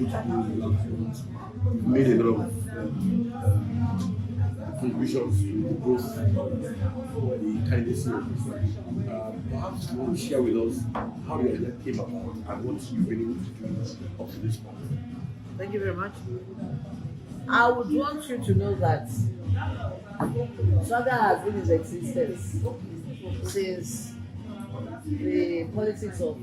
you've made a lot of contributions to the growth of the candidacy of this one. Perhaps you want to share with us how the idea came about and what you've been able to do up to this point. Thank you very much. I would want you to know that Swaga has been in existence since the politics of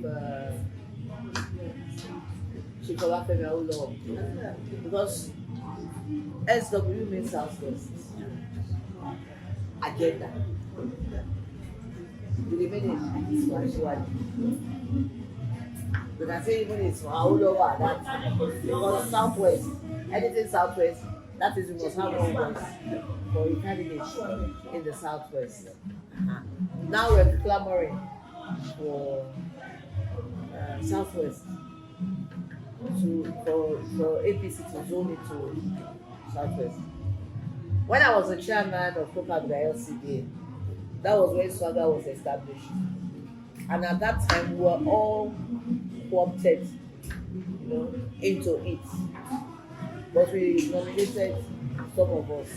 because SW means Southwest agenda. The remaining is Swahili. You can say even it's all over that because Southwest, anything Southwest, that is we must have one voice for a candidate in the Southwest. Now we're clamoring for Southwest for APC to zone into Southwest. When I was the chairman of COPAB, the LCDA, that was when Swaga was established. And at that time, we were all co-opted, into it. But we nominated some of us.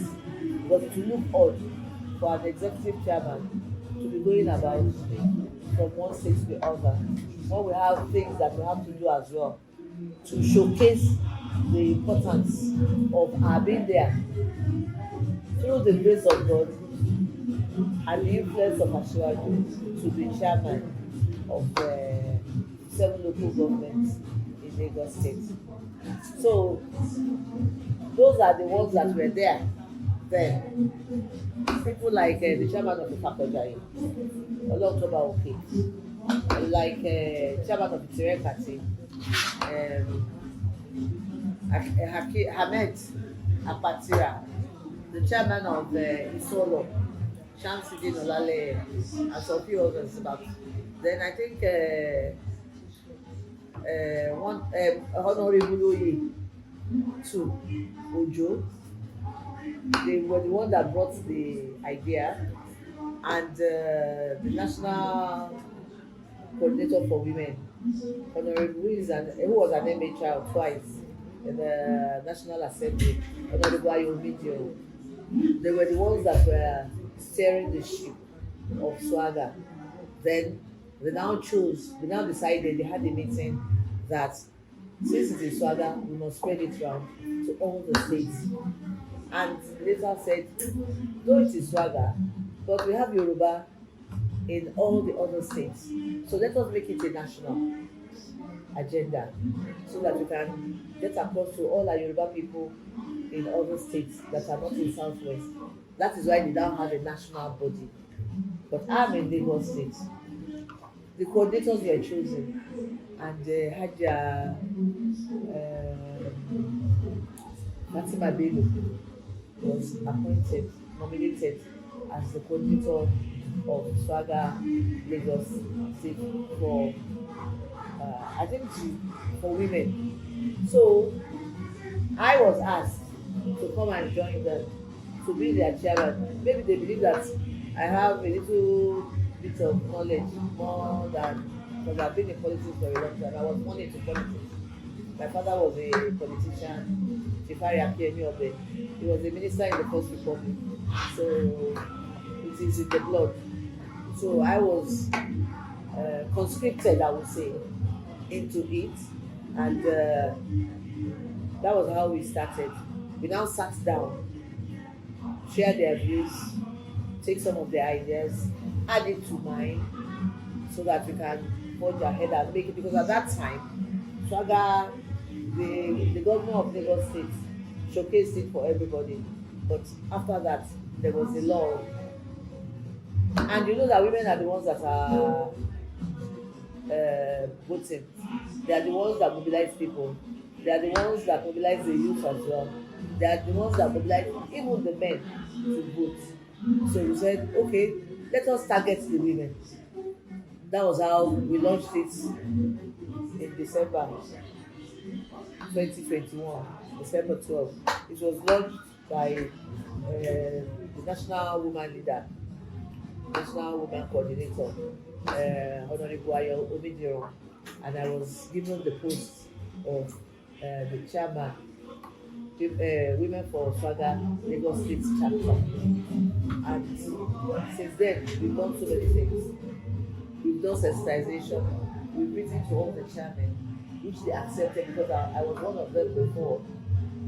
But to look odd for an executive chairman to be going about from one state to the other, when we have things that we have to do as well to showcase the importance of our being there through the grace of God and the influence of Asiwaju to be chairman of 7 local governments in Lagos State. So those are the ones that were there then. People like the chairman of the Fakojayi, Oloktoba Oke, like chairman of the Tirekati, Hamed Apatira, the chairman of Isolo, Shamsidin Olale, and some few others about. Then I think one Honorable Oye too, Ojo. They were the one that brought the idea, and the national coordinator for women, Honorable who was an MHR twice in the National Assembly, Honorable Ayomidio. They were the ones that were steering the ship of Swaga. Then they now decided, they had a meeting that since it is Swaga, we must spread it around to all the states. And later said, though it is Swaga, but we have Yoruba in all the other states. So let us make it a national agenda so that we can get across to all our Yoruba people in other states that are not in Southwest. That is why they now have a national body. But I'm in Lagos State. The coordinators were chosen, and Haja Fatima Bello was nominated as the coordinator of Swaga Lagos State for, I think, for women. So I was asked to come and join them, to be their chairman. Maybe they believe that I have a little bit of knowledge more than, because I've been in politics for a long time. I was born into politics. My father was a politician, Akinyemi-Obe. He was a minister in the First Republic. So it is in the blood. So I was conscripted, I would say, into it. And that was how we started. We now sat down, share their views, take some of their ideas, add it to mine, so that we can forge ahead and make it. Because at that time, Swaga, the governor of Lagos State, showcased it for everybody. But after that, there was a law. And you know that women are the ones that are voting. They are the ones that mobilize people. They are the ones that mobilize the youth as well. They are the ones that mobilize even the men to vote. So we said, okay, let us target the women. That was how we launched it in December 2021, December 12. It was launched by the national woman leader, national woman coordinator, Honorable Ayo Omidiro, and I was given the post of the chairman, Women for Swaga Lagos State chapter. And since then, we've done so many things. We've done sensitization. We've written to all the chairmen, which they accepted because I was one of them before.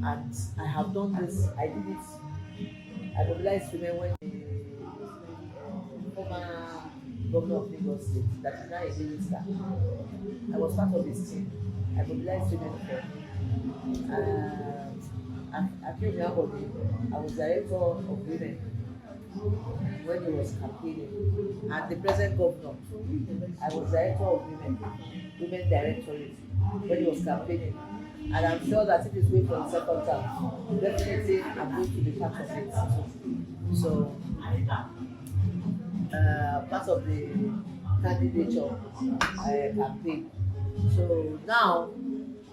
And I have done this. I did it. I mobilized women when the former governor of Lagos State, that is now a minister. I was part of his team. I mobilized women for him. Akinyemi-Obe, I was director of women when he was campaigning, and the present governor, I was director of women directorate when he was campaigning. And I'm sure that if it's way for the second term, definitely I'm going to be part of it. So, part of the candidature campaign. So now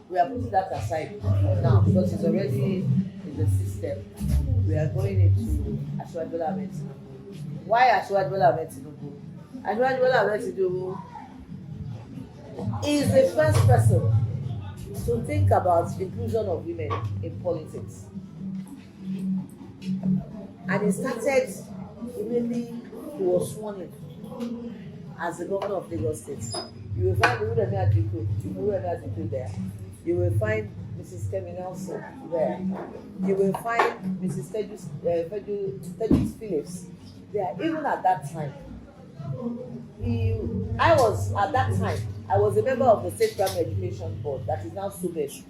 we are putting that aside for now because it's already in the system. We are going into Asiwaju Bola Ahmed Tinubu. Why Asiwaju Bola Ahmed Tinubu? Asiwaju Bola Ahmed Tinubu is the first person to think about inclusion of women in politics. And he started immediately he was sworn in as the governor of Lagos State. You will find Uru there. You will find Mrs. Kemi Nelson there. You will find Mrs. Tejus Phillips there. Even at that time, I was a member of the State Primary Education Board, that is now SUBES.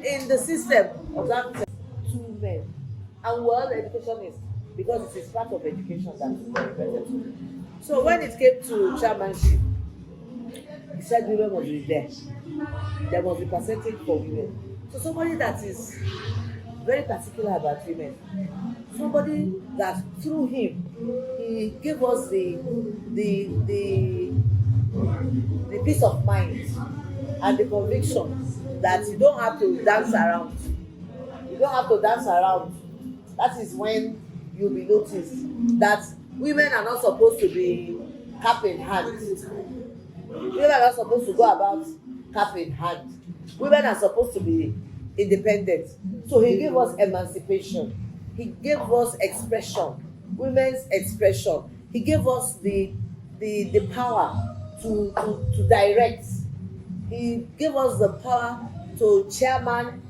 In the system of that two men, and we're all educationists because it is part of education that is very important. So when it came to chairmanship, he said women must be there. There must be percentage for women. So somebody that is very particular about women, somebody that through him he gave us the peace of mind and the conviction that you don't have to dance around. You don't have to dance around. That is when you'll be noticed that women are not supposed to be cap in hand. Women are not supposed to go about cap in hand. Women are supposed to be independent. So he gave us emancipation. He gave us expression, women's expression. He gave us the power to direct. He gave us the power to chairman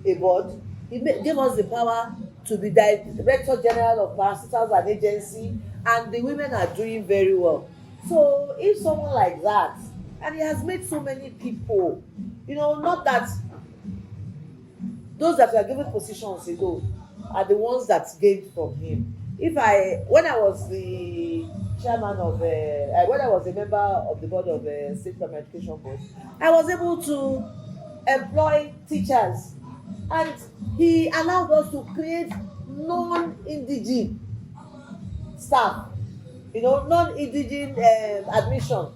a board. He gave us the power to be director general of parasitals and agency, and the women are doing very well. So if someone like that, and he has made so many people, not that those that were given positions are the ones that gained from him. When I was the chairman of, when I was a member of the board of State Primary Education Board, I was able to employ teachers, and he allowed us to create non-indigene staff, non-indigene admission.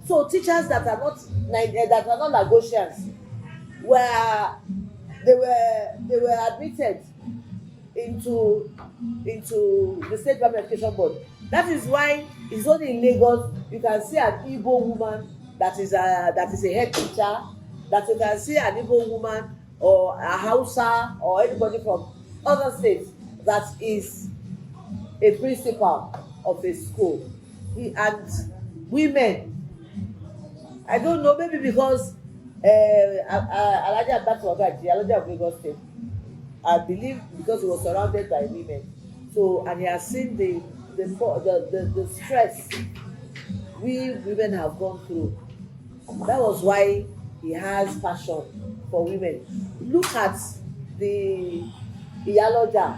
So teachers that are not Lagosians they were admitted into the State Primary Education Board. That is why it's only in Lagos you can see an Igbo woman that is a head teacher, that you can see an Igbo woman or a Hausa or anybody from other states that is a principal of a school. And women, I don't know, maybe because Alhaji Abbas Swaga, Alhaji of Lagos State, I believe because he was surrounded by women. So, and he has seen the stress we women have gone through. That was why he has passion for women. Look at the Iyaloja.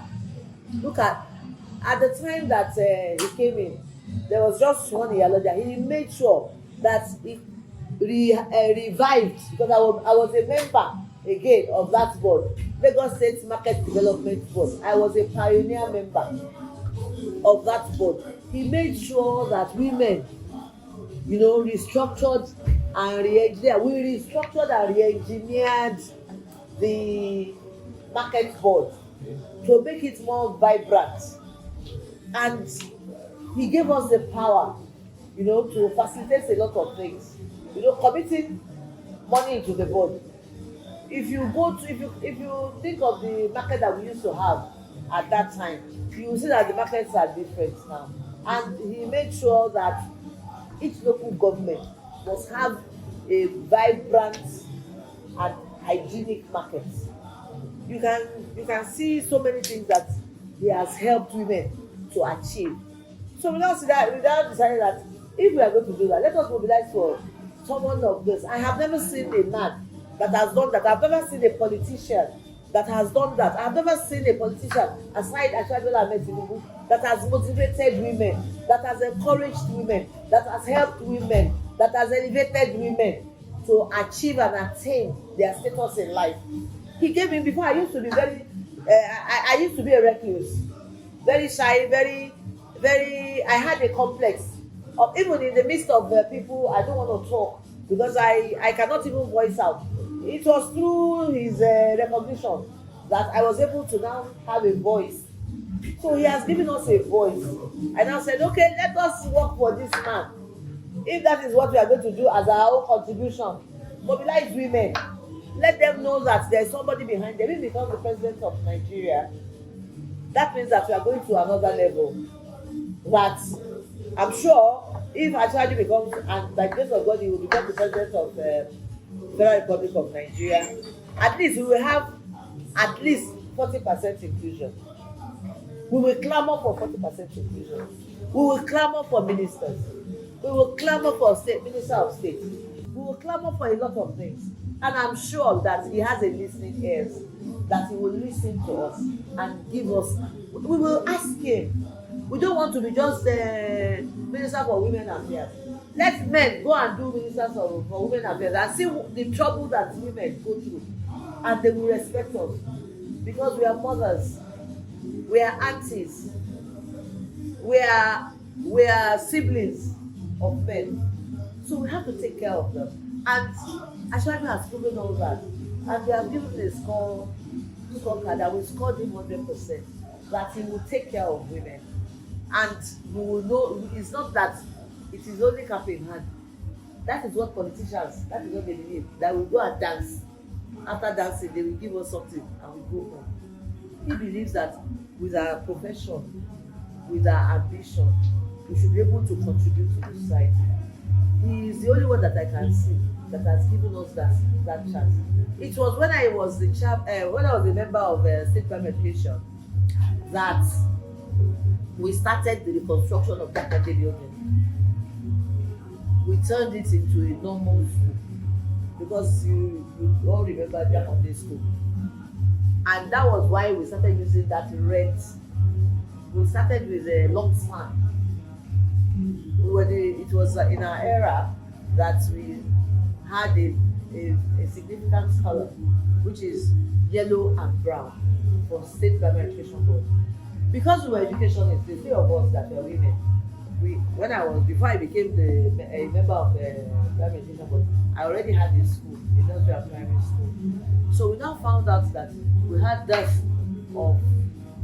Look at the time that he came in, there was just one Iyaloja. He made sure that he revived, because I was a member again of that board, Lagos State Market Development Board. I was a pioneer member of that board. He made sure that women, restructured and re-engineered. We restructured and re-engineered the market board to make it more vibrant. And he gave us the power, to facilitate a lot of things. Committing money into the board. if you think of the market that we used to have at that time, you will see that the markets are different now. And he made sure that each local government must have a vibrant and hygienic market. You can see so many things that he has helped women to achieve. So without deciding that if we are going to do that, let us mobilize for someone of this. I have never seen a man that has done that. I've never seen a politician that has done that. I've never seen a politician aside Ashwaga Ahmed Tinubu that has motivated women, that has encouraged women, that has helped women, that has elevated women to achieve and attain their status in life. He gave me before. I used to be very I used to be a recluse, very shy, very I had a complex of, even in the midst of people, I don't want to talk because I cannot even voice out. It was through his recognition that I was able to now have a voice. So he has given us a voice. I now said, okay, let us work for this man. If that is what we are going to do as our own contribution, mobilize women. Let them know that there is somebody behind them. If he becomes the president of Nigeria, that means that we are going to another level. That I'm sure if Ashwaga becomes, and by the grace of God, he will become the president of the Federal Republic of Nigeria, at least we will have at least 40% inclusion. We will clamor for 40% inclusion. We will clamor for ministers. We will clamor for minister of state. We will clamor for a lot of things. And I'm sure that he has a listening ears, that he will listen to us and give us. We will ask him. We don't want to be just minister for women affairs. Let men go and do ministers for women affairs and see the trouble that women go through, and they will respect us because we are mothers, we are aunties, we are siblings of men. So we have to take care of them. And Ashwaga has proven all that, and we have given a scorecard that we scored him 100%, that he will take care of women. And we will know it's not that it is only cap in hand. That is what politicians, that is what they believe, that we go and dance. After dancing, they will give us something and we go home. He believes that with our profession, with our ambition, we should be able to contribute to the society. He is the only one that I can see that has given us that chance. It was when I was when I was a member of State Primary Education that we started the reconstruction of that building. We turned it into a normal school because you all remember Jakande school, and that was why we started using that red. We started with a long fan. It was in our era that we had a significant color, which is yellow and brown for State Primary Education Board. Because we were educationists, the three of us that were women, before I became a member of the Primary Education Board, I already had a school, a nursery and primary school. So we now found out that we had dearth of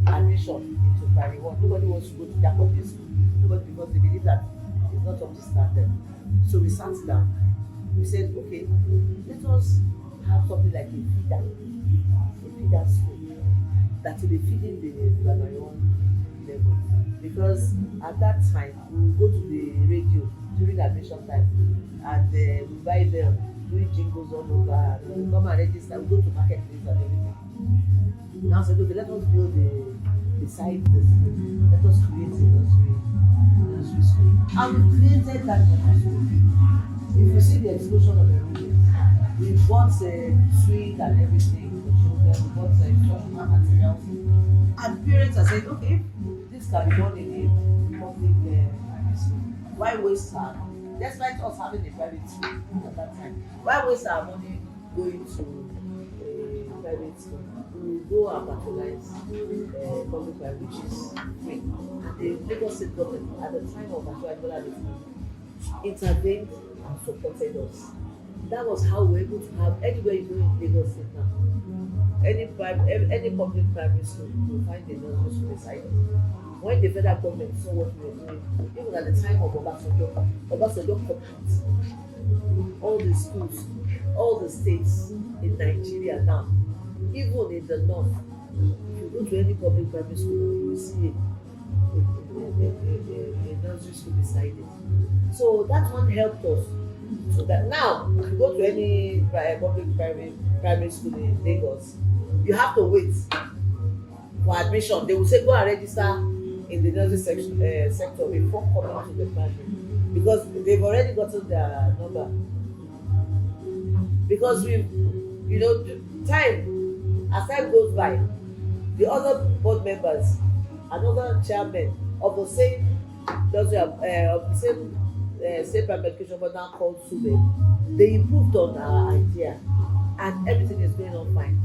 admission into primary one. Nobody wants to go to Jakande school. Nobody, because they believe that it's not up to standard. So we sat down. We said, okay, let us have something like a feeder school that will be feeding the primary one level. Because at that time, we would go to the radio during admission time and we buy them, doing jingles all over, we come and register, we go to marketplace and everything. Now said, okay, let us build beside the school, let us create a nursery school. And we created that nursery school. If you see the explosion of everything, we bought a suite and everything for children, we bought instructional materials. And parents are saying, okay, this can be done in a public primary school. Why waste our money? Despite us having a private school at that time, why waste our money going to a private school? We will go and patronize public primary, which is free. And the Lagos State government at the time of Ashwaga intervened and supported us. That was how we were able to have anywhere you go in Lagos State now. Any public primary school, you will find a nursery school beside it. when the federal government saw what we were doing, even at the time of Obasanjo complete all the schools, all the states in Nigeria now, even in the north. If you go to any public primary school now, you will see a nursery school beside it. So that one helped us. So that now, if you go to any public primary school in Lagos, you have to wait for admission. They will say go and register in the nursery sector before coming to the primary, because they've already gotten their number. Because we, as time goes by, the other board members, another chairman of the same state primary education board now called Sube, they improved on our idea, and everything is going on fine.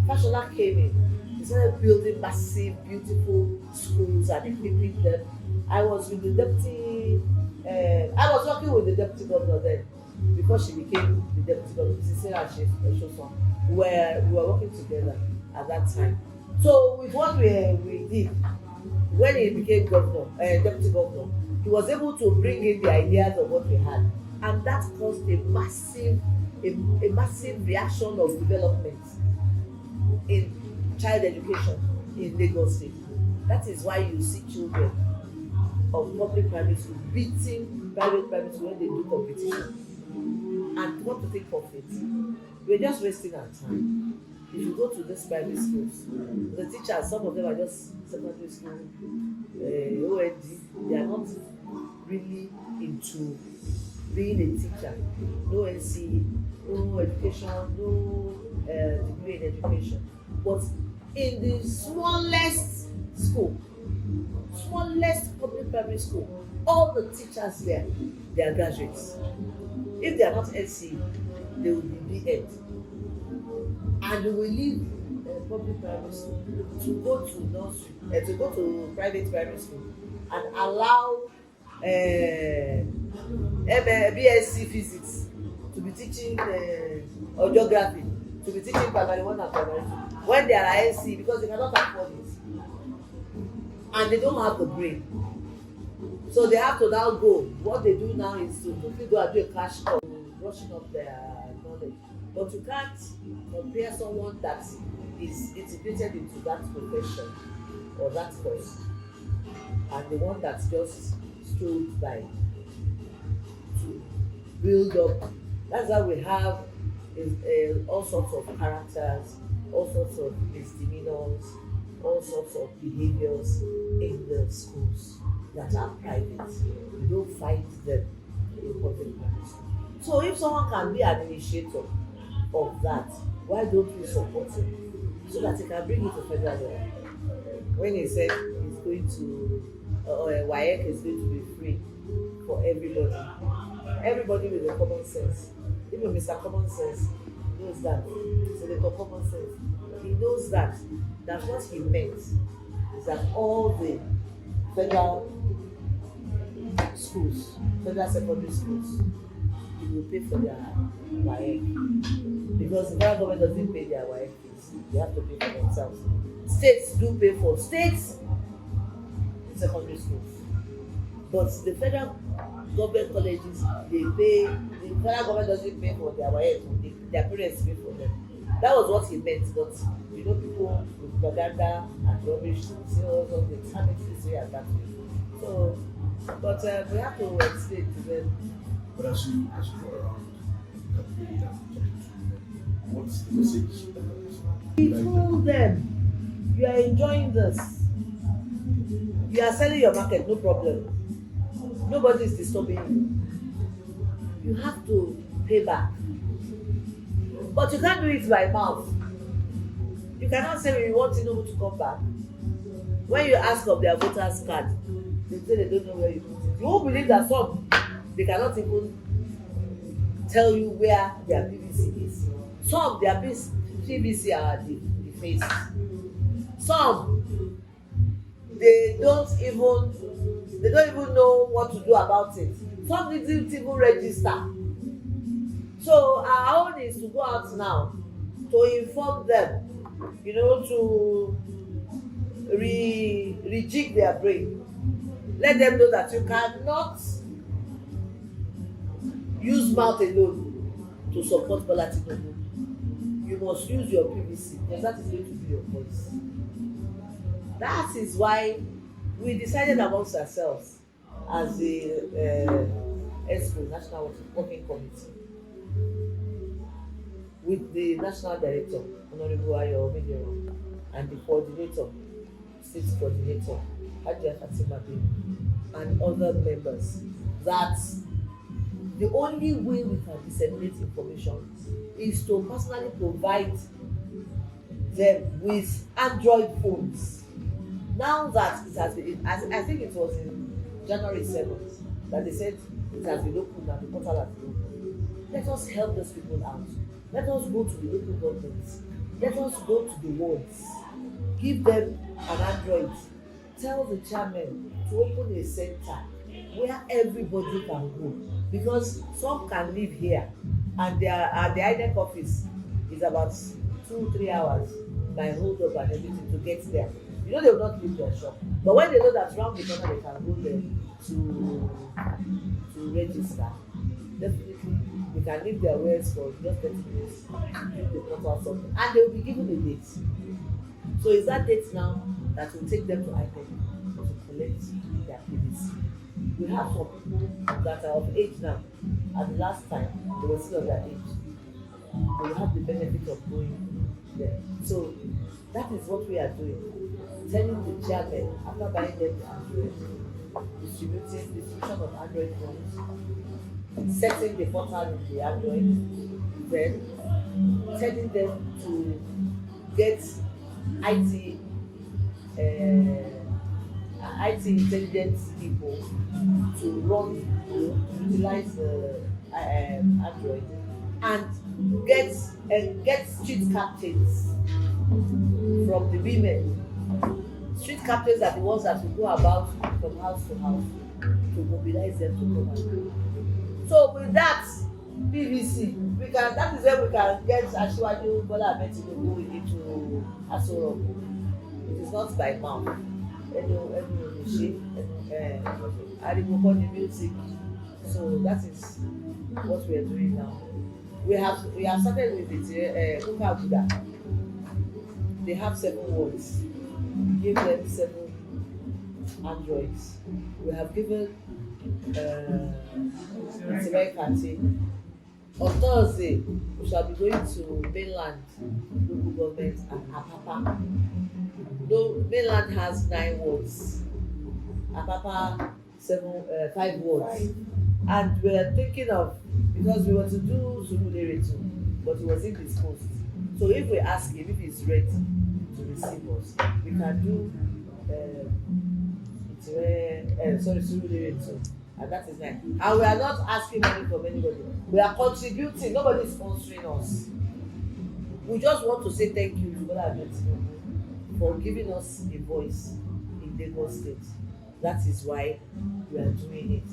Fashola came in, he started building massive, beautiful schools and equipping them. I was working with the deputy governor then, before she became the deputy governor, we were working together at that time. So with what we did, when he became deputy governor, he was able to bring in the ideas of what we had, and that caused a massive reaction of development in child education in Lagos State. That is why you see children of public primary school beating private primary school when they do competition. And what to think of it? We're just wasting our time. If you go to these private schools, the teachers, some of them are just secondary school, OND, they are not really into being a teacher. No NC, no education, no degree in education. But in the smallest public primary school, all the teachers there, they are graduates. If they are not NC, they will be BEd. And they will leave public primary school to go to nursery, to go to private primary school, and allow BSc physics to be teaching or geography to be teaching primary 1 and primary 2 when they are NC, because they cannot afford it and they don't have the brain. So they have to now go. What they do now is to quickly go and do a crash course, brushing up their knowledge. But you can't compare someone that is integrated into that profession or that course and the one that's just strolled by to build up. That's why we have all sorts of characters, all sorts of misdemeanors, all sorts of behaviors in the schools that are private. You don't find them in public primary school. So if someone can be an initiator of that, why don't we support him so that he can bring it to federal level? When he said he's going to WAEC is going to be free for everybody with a common sense, even Mr. Common Sense knows that. Senator Common Sense, he knows that what he meant is that all the federal schools, federal secondary schools, he will pay for their WAEC, because the federal government doesn't pay their WAEC fees. They have to pay for themselves. States do pay for secondary schools, but the federal government colleges, they pay. The federal government doesn't pay for their WAEC. Their parents pay for them. That was what he meant. But people with propaganda and rubbish say all sorts of things, and it's this way and that way. So, but we have to explain to them. But as you go around campaigning and talking to them, what's the message? We told them, you are enjoying this. You are selling your market, no problem. Nobody is disturbing you. You have to pay back. But you can't do it by mouth. You cannot say we want Tinubu to come back. When you ask of their voters card, they say they don't know where you put it. You won't believe that some, they cannot even tell you where their PVC is. Some, their PVC are the face. Some, they don't even know what to do about it. Some didn't even register. So our own is to go out now to inform them, to rejig their brain. Let them know that you cannot use mouth alone to support Bola Tinubu. You must use your PVC because that is going to be your voice. That is why we decided amongst ourselves as the ESCO, National Working Committee, with the National Director, Honorable Akinyemi-Obe, and the coordinator, state coordinator, Hajiya Fatima-Bello, and other members, that the only way we can disseminate information is to personally provide them with Android phones. Now that it has been, I think it was in January 7th that they said it has been opened and the portal has been opened. Let us help those people out. Let us go to the local governments. Let us go to the wards. Give them an Android. Tell the chairman to open a center where everybody can go, because some can live here and the INEC office is about 2-3 hours by hold up and everything to get there. You know they will not leave their shop, but when they know that round the corner they can go there to register, definitely they can leave their wares for just 30 minutes, the portal something, and they will be given a date. So it's that date now that will take them to INEC to collect their PVC. We have some people that are of age now, and the last time they were still of their age. They will have the benefit of going there. So that is what we are doing. Telling the chairman, after buying them the Android, distribution of Android phones, setting the portal in the Android, then telling them to get IT intelligence people to run, to utilize Android, and get street captains from the women. Street captains are the ones that will go about from house to house to mobilize them to come and do. So with that PVC, we can, that is where we can get Asiwaju Bola Ahmed Tinubu into Aso Rock. It is not by mouth. Ariwo the music. So that is what we are doing now. We have started with it. Kuka Buddha. They have 7 words. We gave them 7 androids. We have given Kati. On Thursday, we shall be going to mainland local government and Apapa. Though mainland has 9 wards, Apapa 5 wards, and we are thinking of, because we want to do Surulere too, but he was indisposed. So if we ask him if he's ready to receive us, we can do Surulere too, and that is nice. And we are not asking money from anybody. We are contributing. Nobody is sponsoring us. We just want to say thank you to Bola Ahmed Tinubu for giving us a voice in Lagos State. That is why we are doing it.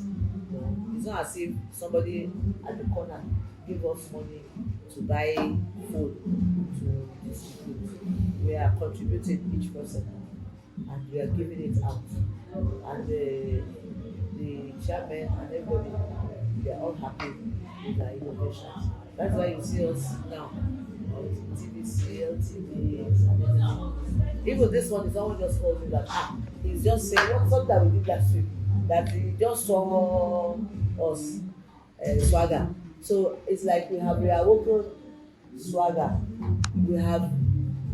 It's not as if somebody at the corner give us money to buy food to distribute. We are contributing each person and we are giving it out. And the chairman and everybody, they are all happy with our innovations. That's why you see us now on TVC, LTVs, and everything. Even this one is someone just told me that he's just saying something that we did last week, that he just saw us, Swaga. So it's like we have reawoken Swaga. We have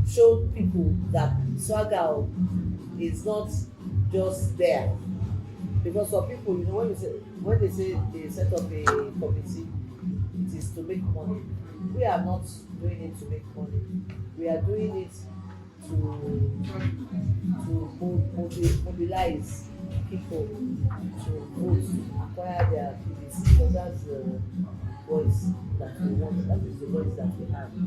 shown people that Swaga is not just there. Because for people, when they say they set up a committee, it is to make money. We are not doing it to make money. We are doing it to mobilize people to vote, acquire their PVC, because that's the voice that we want. That is the voice that we have. If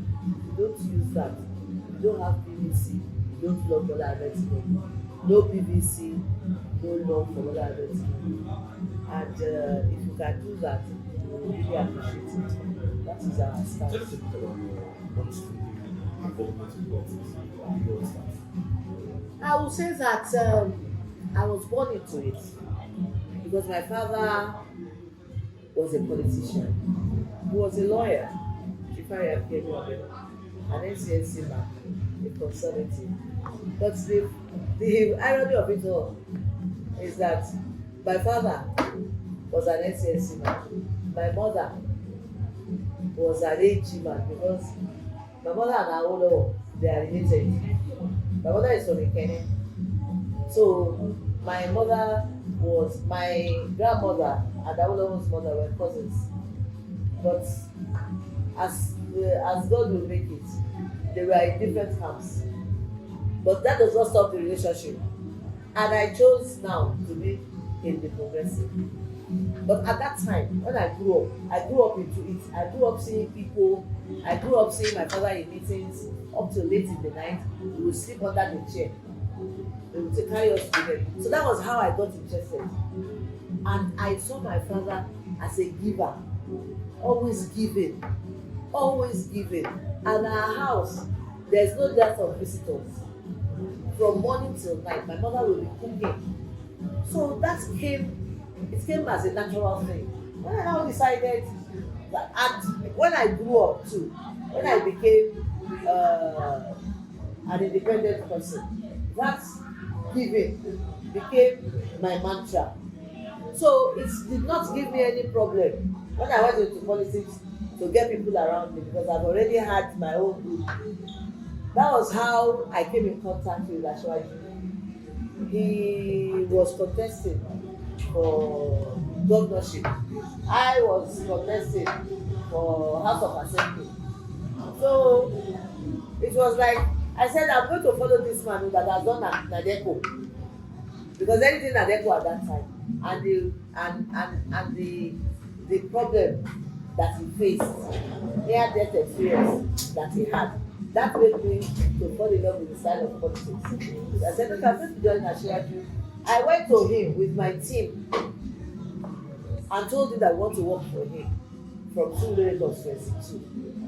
you don't use that, if you don't have PVC, you don't love Bola Ahmed Tinubu. No PVC, no love for Bola Ahmed Tinubu. And if you can do that, we really appreciate it. That is our stance. involvement in politics? How do you understand? I would say that I was born into it because my father was a politician. He was a lawyer. Chief Akinyemi-Obe, an NCNC man, a conservative. But the irony of it all is that my father was an NCNC man. My mother was an AG man because my mother and Awolowo, they are related. My mother is from Ikene. So my grandmother and Awolowo's mother were cousins. But as God will make it, they were in different camps. But that does not stop the relationship. And I chose now to be in the progressive. But at that time, when I grew up into it. I grew up seeing people, I grew up seeing my father in meetings up till late in the night. We would sleep under the chair. They would carry us to bed. So that was how I got interested. And I saw my father as a giver, always giving, always giving. And our house, there's no dearth of visitors. From morning till night, my mother will be cooking. So it came as a natural thing. When I now decided that, and when I grew up too, when I became an independent person, that giving became my mantra. So it did not give me any problem when I went into politics to get people around me because I've already had my own group. That was how I came in contact with Swaga. He was contesting for governorship. I was contesting for House of Assembly. So it was like I said, I'm going to follow this man that has done Nadeko. Because anything Nadeko at that time and the problem that he faced, near death experience that he had. That made me to fall in love with the style of politics. I said, okay, I'm going to join Ashiwaju. I went to him with my team and told him that I want to work for him from Surulere constituency 2.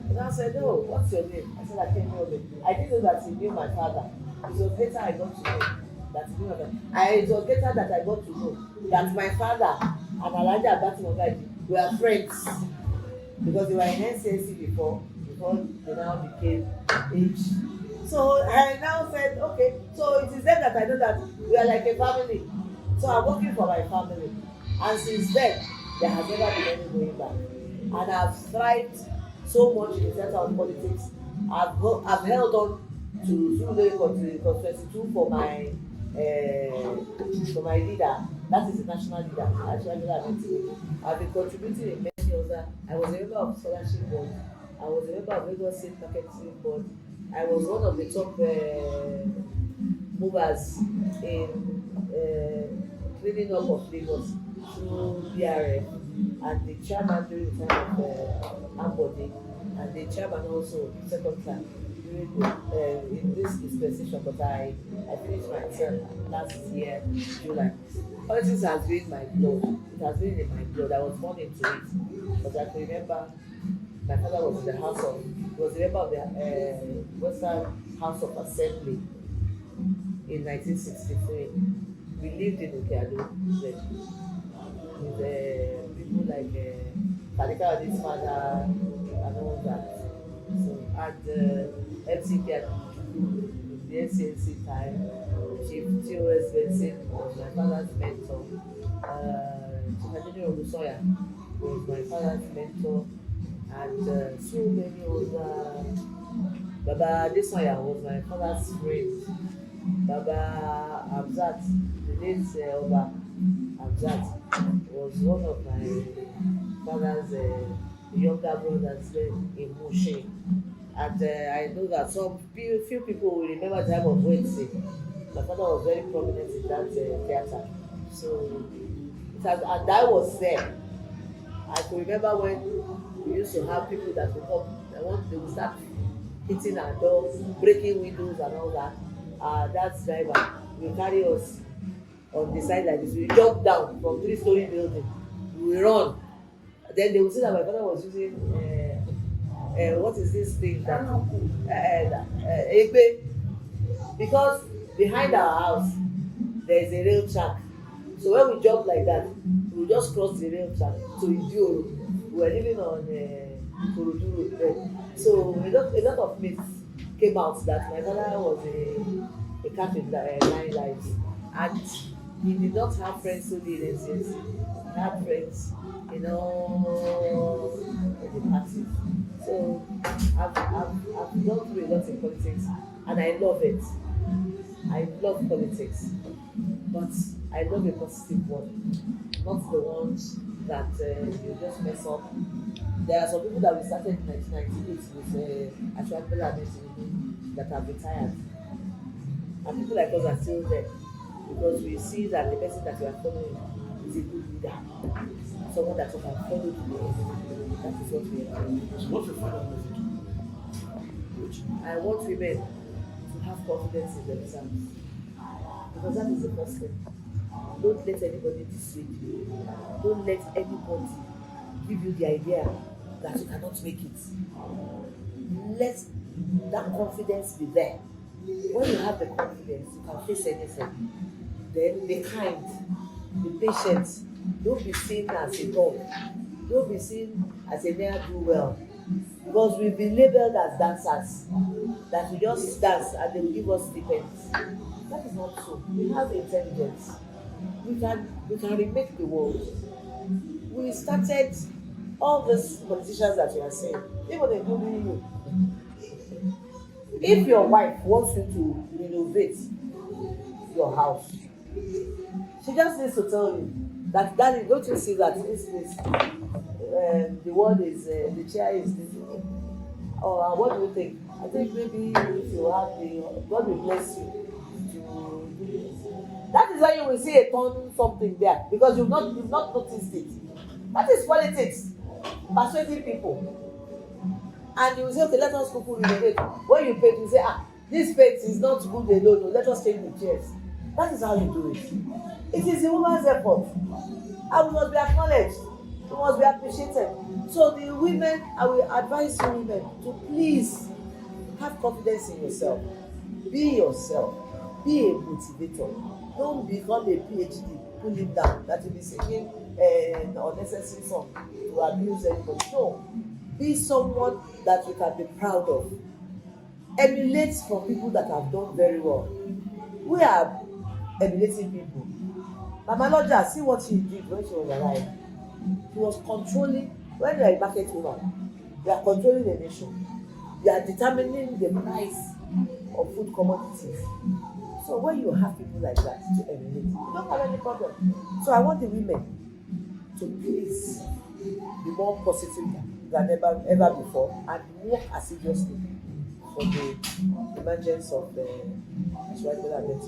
And I said, oh, what's your name? I said, Akinyemi-Obe. I didn't know that he knew my father. It was later I got to know that he knew my father. It was later that I got to know that my father and Alhaji Abati Mogaji were friends because they were in NCNC before they now became H. So I now said, okay, so it is then that I know that we are like a family. So I'm working for my family. And since then, there has never been any going back. And I've thrived so much in the center of politics. I've held on to Surulere constituency 2 for my leader. That is the national leader. Actually, I've been contributing in many other. I was a member of scholarship board. I was a member of Lagos State Marketing Board. I was one of the top movers in cleaning up of Lagos through BRF and the chairman during the time of Ambode and the chairman also second time during in this dispensation. But I finished my term last year, July. Politics has been my blood. It has been in my blood. I was born into it. But I can remember my father was in the was a member of the Western House of Assembly in 1963. We lived in Ukeado with people like Kalika Odi's father and all that. So at MCK at the NCNC time, Chief T.O.S. Benson was my father's mentor. Chief Akinyemi-Obe was my father's mentor. And so many other. Baba Adesanya was my father's friend. Baba Abzat, the late Oba Abzat, was one of my father's younger brothers in Moshe. And I know that few people will remember the time of Wednesday. My father was very prominent in that theater. So, and I was there. I can remember when we used to have people that would come, they would start hitting our doors, breaking windows and all that. That driver will carry us on the side like this. We jump down from 3-story building. We run. Then they would see that my father was using what is this thing that Egbe, because behind our house there is a rail track. So when we jump like that, we just cross the rail track to Idioro. We were living on Korodu Road then. So a lot of myths came out that my father was a captain line life, and he did not have friends only in NCS. He had friends in the party. So I've gone through a lot in politics, and I love it. I love politics, but I love a positive one, not the ones that you just mess up. There are some people that we started in 1998 with Akinyemi-Obe and Tinubu that have retired, and people like us are still there because we see that the person that we are following is a good leader, someone that we can follow to the end. That is what we are doing. So what's your final message to women? I want women to have confidence in themselves, because that is the first thing. Don't let anybody dissuade you. Don't let anybody give you the idea that you cannot make it. Let that confidence be there. When you have the confidence, you can face anything. Then be kind, be patient. Don't be seen as a dog. Don't be seen as a ne'er-do-well. Because we've been labeled as dancers, that we just dance and they will give us stipends. That is not so. We have intelligence. We can remake the world. We started all these politicians that you are saying, even including you. If your wife wants you to renovate your house, she just needs to tell you that, Daddy, don't you see that this place, the word is, the chair is this. Or what do you think? I think maybe if you have God will bless you to do this. That is why you will see a turn something there, because you've not noticed it. That is politics, persuading people. And you will say, okay, let us cook renovate. When you paint, you say, this paint is not good alone. No, let us change the chairs. That is how you do it. It is the woman's effort, and we must be acknowledged. We must be appreciated. So the women, I will advise you women to please have confidence in yourself. Be yourself. Be a motivator. Don't become a PhD. Pull it down. That will be singing an unnecessary song to abuse anybody. No. Be someone that you can be proud of. Emulate from people that have done very well. We are emulating people. Mama Lodja, see what she did when she was alive. She was controlling. When you are a market woman, you are controlling the nation. You are determining the price of food commodities. So when you have people like that to emulate, you don't have any problem. So I want the women to please be more positive than ever before and work assiduously for the emergence of the Swaga.